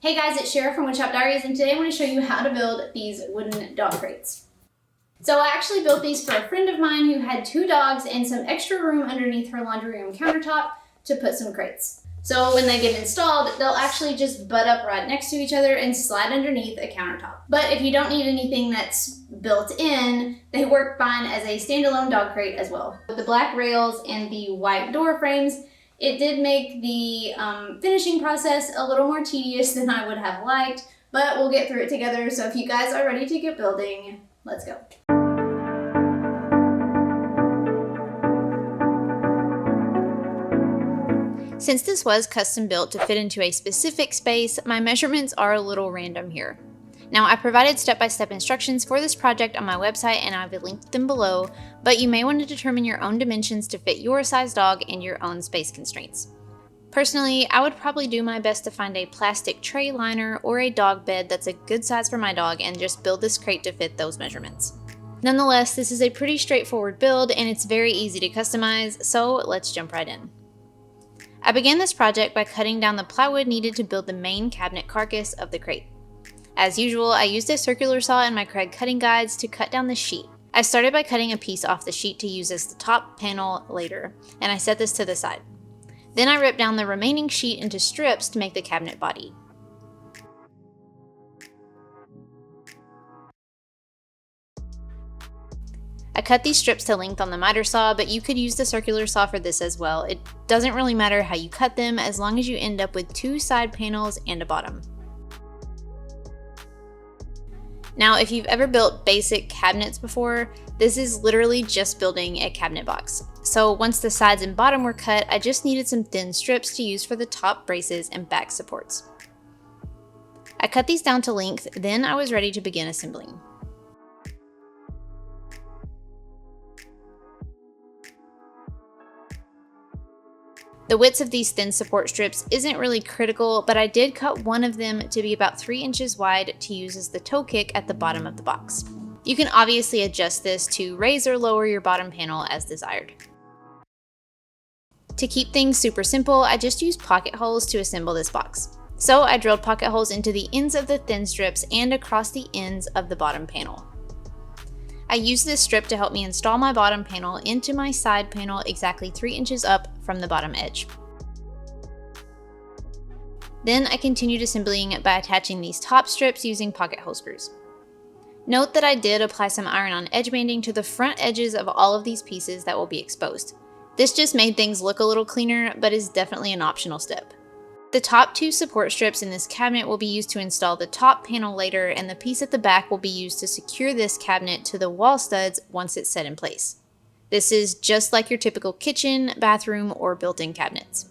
Hey guys, it's Shara from Woodshop Diaries, and today I want to show you how to build these wooden dog crates. So I actually built these for a friend of mine who had 2 dogs and some extra room underneath her laundry room countertop to put some crates. So when they get installed, they'll actually just butt up right next to each other and slide underneath a countertop. But if you don't need anything that's built in, they work fine as a standalone dog crate as well. With the black rails and the white door frames, it did make the finishing process a little more tedious than I would have liked, but we'll get through it together. So if you guys are ready to get building, let's go. Since this was custom built to fit into a specific space, my measurements are a little random here. Now, I provided step-by-step instructions for this project on my website and I've linked them below, but you may want to determine your own dimensions to fit your size dog and your own space constraints. Personally, I would probably do my best to find a plastic tray liner or a dog bed that's a good size for my dog and just build this crate to fit those measurements. Nonetheless, this is a pretty straightforward build and it's very easy to customize, so let's jump right in. I began this project by cutting down the plywood needed to build the main cabinet carcass of the crate. As usual, I used a circular saw in my Craig cutting guides to cut down the sheet. I started by cutting a piece off the sheet to use as the top panel later, and I set this to the side. Then I ripped down the remaining sheet into strips to make the cabinet body. I cut these strips to length on the miter saw, but you could use the circular saw for this as well. It doesn't really matter how you cut them as long as you end up with 2 side panels and a bottom. Now, if you've ever built basic cabinets before, this is literally just building a cabinet box. So once the sides and bottom were cut, I just needed some thin strips to use for the top braces and back supports. I cut these down to length, then I was ready to begin assembling. The width of these thin support strips isn't really critical, but I did cut one of them to be about 3 inches wide to use as the toe kick at the bottom of the box. You can obviously adjust this to raise or lower your bottom panel as desired. To keep things super simple, I just used pocket holes to assemble this box. So I drilled pocket holes into the ends of the thin strips and across the ends of the bottom panel. I used this strip to help me install my bottom panel into my side panel exactly 3 inches up from the bottom edge. Then I continued assembling by attaching these top strips using pocket hole screws. Note that I did apply some iron-on edge banding to the front edges of all of these pieces that will be exposed. This just made things look a little cleaner, but is definitely an optional step. The top 2 support strips in this cabinet will be used to install the top panel later, and the piece at the back will be used to secure this cabinet to the wall studs once it's set in place. This is just like your typical kitchen, bathroom, or built-in cabinets.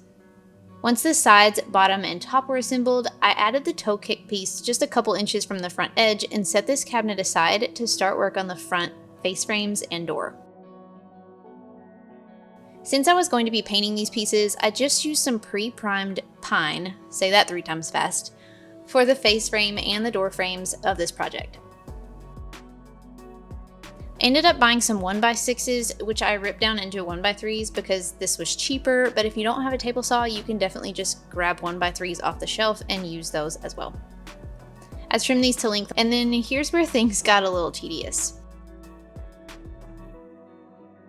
Once the sides, bottom, and top were assembled, I added the toe kick piece just a couple inches from the front edge and set this cabinet aside to start work on the front face frames and door. Since I was going to be painting these pieces, I just used some pre-primed pine, say that 3 times fast, for the face frame and the door frames of this project. I ended up buying some 1x6s, which I ripped down into 1x3s because this was cheaper, but if you don't have a table saw, you can definitely just grab 1x3s off the shelf and use those as well. I trimmed these to length, and then here's where things got a little tedious.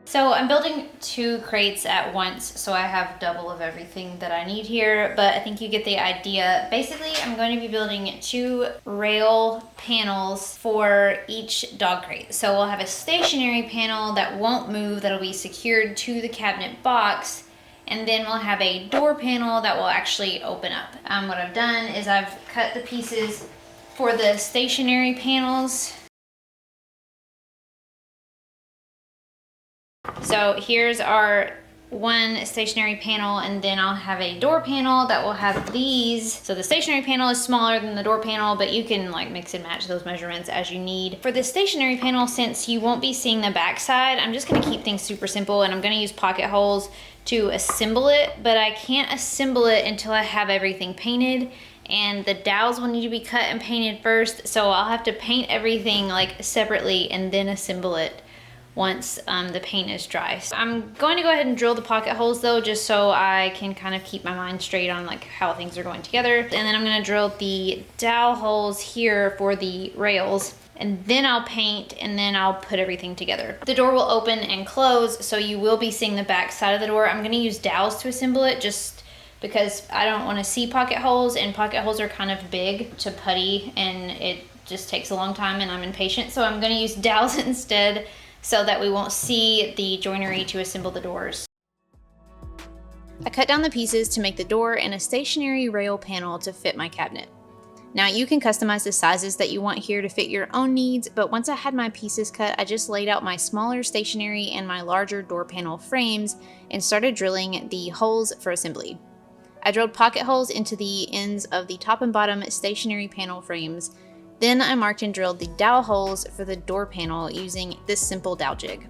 So I'm building 2 crates at once, so I have double of everything that I need here, but I think you get the idea. Basically, I'm going to be building 2 rail panels for each dog crate. So we'll have a stationary panel that won't move, that'll be secured to the cabinet box, and then we'll have a door panel that will actually open up. What I've done is I've cut the pieces for the stationary panels. So here's our one stationary panel, and then I'll have a door panel that will have these. So the stationary panel is smaller than the door panel, but you can like mix and match those measurements as you need. For the stationary panel, since you won't be seeing the back side, I'm just gonna keep things super simple, and I'm gonna use pocket holes to assemble it, but I can't assemble it until I have everything painted, and the dowels will need to be cut and painted first, so I'll have to paint everything like separately and then assemble it once the paint is dry. So I'm going to go ahead and drill the pocket holes though, just so I can kind of keep my mind straight on like how things are going together. And then I'm going to drill the dowel holes here for the rails, and then I'll paint, and then I'll put everything together. The door will open and close, so you will be seeing the back side of the door. I'm going to use dowels to assemble it just because I don't want to see pocket holes, and pocket holes are kind of big to putty and it just takes a long time and I'm impatient. So I'm going to use dowels instead so that we won't see the joinery to assemble the doors. I cut down the pieces to make the door and a stationary rail panel to fit my cabinet. Now you can customize the sizes that you want here to fit your own needs, but once I had my pieces cut, I just laid out my smaller stationary and my larger door panel frames and started drilling the holes for assembly. I drilled pocket holes into the ends of the top and bottom stationary panel frames. Then I marked and drilled the dowel holes for the door panel using this simple dowel jig.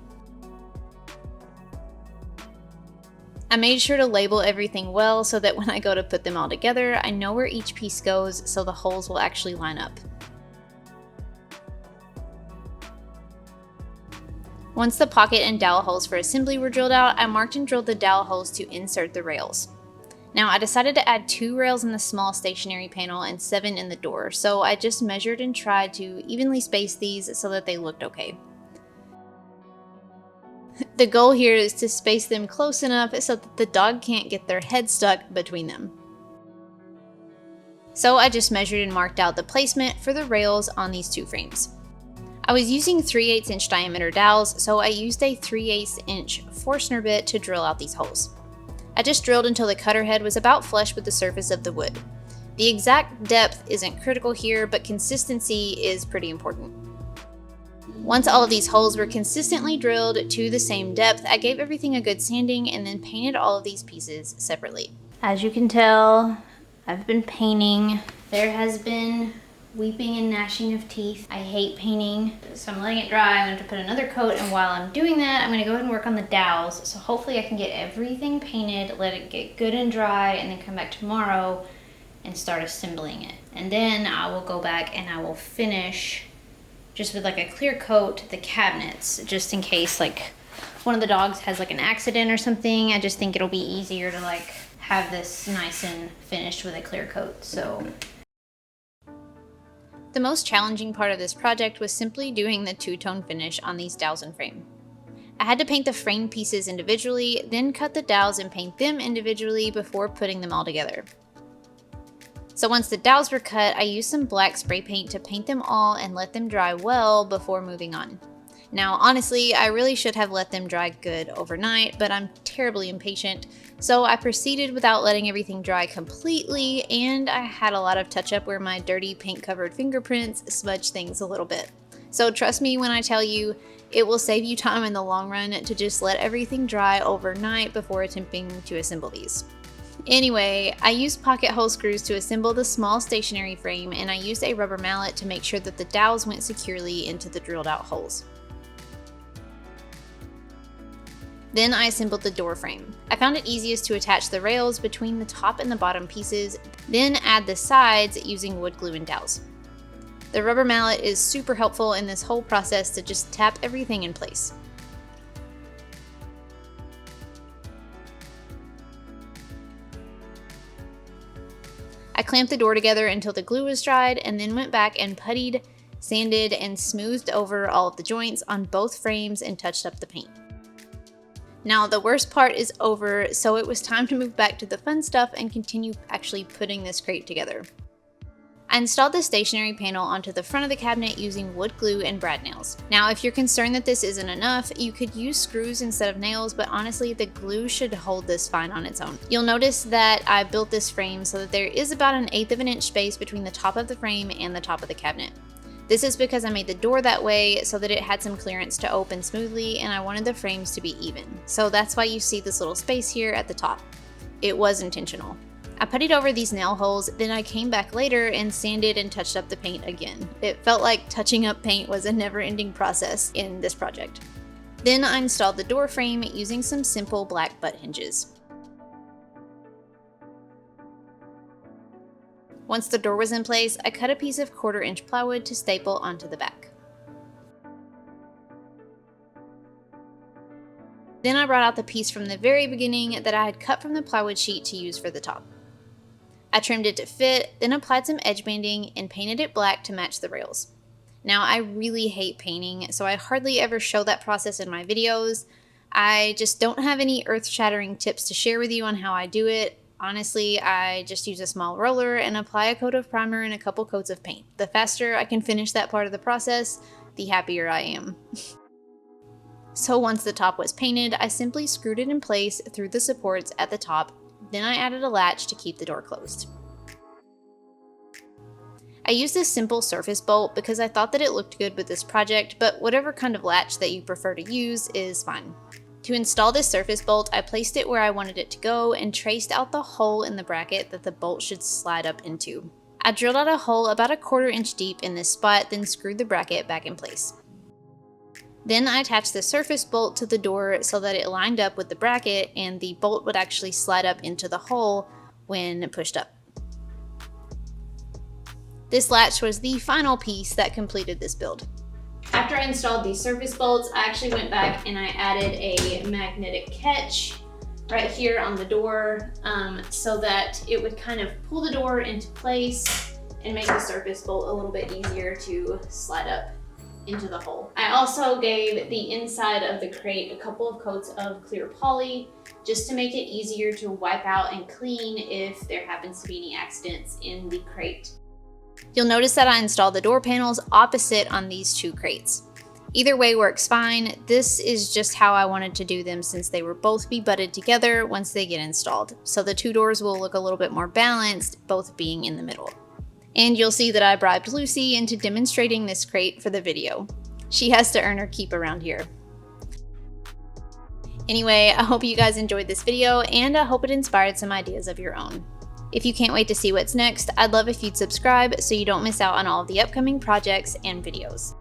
I made sure to label everything well so that when I go to put them all together, I know where each piece goes so the holes will actually line up. Once the pocket and dowel holes for assembly were drilled out, I marked and drilled the dowel holes to insert the rails. Now I decided to add 2 rails in the small stationary panel and 7 in the door, so I just measured and tried to evenly space these so that they looked okay. The goal here is to space them close enough so that the dog can't get their head stuck between them. So I just measured and marked out the placement for the rails on these 2 frames. I was using 3/8 inch diameter dowels, so I used a 3/8 inch Forstner bit to drill out these holes. I just drilled until the cutter head was about flush with the surface of the wood. The exact depth isn't critical here, but consistency is pretty important. Once all of these holes were consistently drilled to the same depth, I gave everything a good sanding and then painted all of these pieces separately. As you can tell, I've been painting. There has been weeping and gnashing of teeth. I hate painting, so I'm letting it dry. I'm going to put another coat, and while I'm doing that, I'm going to go ahead and work on the dowels. So hopefully I can get everything painted, let it get good and dry, and then come back tomorrow and start assembling it. And then I will go back and I will finish just with like a clear coat the cabinets, just in case like one of the dogs has like an accident or something. I just think it'll be easier to like have this nice and finished with a clear coat. So the most challenging part of this project was simply doing the two-tone finish on these dowels and frame. I had to paint the frame pieces individually, then cut the dowels and paint them individually before putting them all together. So once the dowels were cut, I used some black spray paint to paint them all and let them dry well before moving on. Now honestly, I really should have let them dry good overnight, but I'm terribly impatient, so I proceeded without letting everything dry completely, and I had a lot of touch up where my dirty paint-covered fingerprints smudged things a little bit. So trust me when I tell you, it will save you time in the long run to just let everything dry overnight before attempting to assemble these. Anyway, I used pocket hole screws to assemble the small stationary frame, and I used a rubber mallet to make sure that the dowels went securely into the drilled out holes. Then I assembled the door frame. I found it easiest to attach the rails between the top and the bottom pieces, then add the sides using wood glue and dowels. The rubber mallet is super helpful in this whole process to just tap everything in place. I clamped the door together until the glue was dried, and then went back and puttied, sanded, and smoothed over all of the joints on both frames and touched up the paint. Now the worst part is over, so it was time to move back to the fun stuff and continue actually putting this crate together. I installed the stationary panel onto the front of the cabinet using wood glue and brad nails. Now if you're concerned that this isn't enough, you could use screws instead of nails, but honestly the glue should hold this fine on its own. You'll notice that I built this frame so that there is about 1/8 of an inch space between the top of the frame and the top of the cabinet. This is because I made the door that way so that it had some clearance to open smoothly, and I wanted the frames to be even. So that's why you see this little space here at the top. It was intentional. I puttied over these nail holes, then I came back later and sanded and touched up the paint again. It felt like touching up paint was a never-ending process in this project. Then I installed the door frame using some simple black butt hinges. Once the door was in place, I cut a piece of 1/4 inch plywood to staple onto the back. Then I brought out the piece from the very beginning that I had cut from the plywood sheet to use for the top. I trimmed it to fit, then applied some edge banding and painted it black to match the rails. Now, I really hate painting, so I hardly ever show that process in my videos. I just don't have any earth-shattering tips to share with you on how I do it. Honestly, I just use a small roller and apply a coat of primer and a couple coats of paint. The faster I can finish that part of the process, the happier I am. So once the top was painted, I simply screwed it in place through the supports at the top, then I added a latch to keep the door closed. I used this simple surface bolt because I thought that it looked good with this project, but whatever kind of latch that you prefer to use is fine. To install this surface bolt, I placed it where I wanted it to go and traced out the hole in the bracket that the bolt should slide up into. I drilled out a hole about 1/4 inch deep in this spot, then screwed the bracket back in place. Then I attached the surface bolt to the door so that it lined up with the bracket and the bolt would actually slide up into the hole when pushed up. This latch was the final piece that completed this build. After I installed these surface bolts, I actually went back and I added a magnetic catch right here on the door so that it would kind of pull the door into place and make the surface bolt a little bit easier to slide up into the hole. I also gave the inside of the crate a couple of coats of clear poly just to make it easier to wipe out and clean if there happens to be any accidents in the crate. You'll notice that I installed the door panels opposite on these two crates. Either way works fine. This is just how I wanted to do them since they will both be butted together once they get installed. So the two doors will look a little bit more balanced, both being in the middle. And you'll see that I bribed Lucy into demonstrating this crate for the video. She has to earn her keep around here. Anyway, I hope you guys enjoyed this video and I hope it inspired some ideas of your own. If you can't wait to see what's next, I'd love if you'd subscribe so you don't miss out on all of the upcoming projects and videos.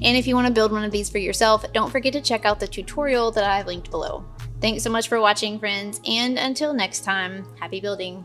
And if you want to build one of these for yourself, don't forget to check out the tutorial that I've linked below. Thanks so much for watching, friends, and until next time, happy building!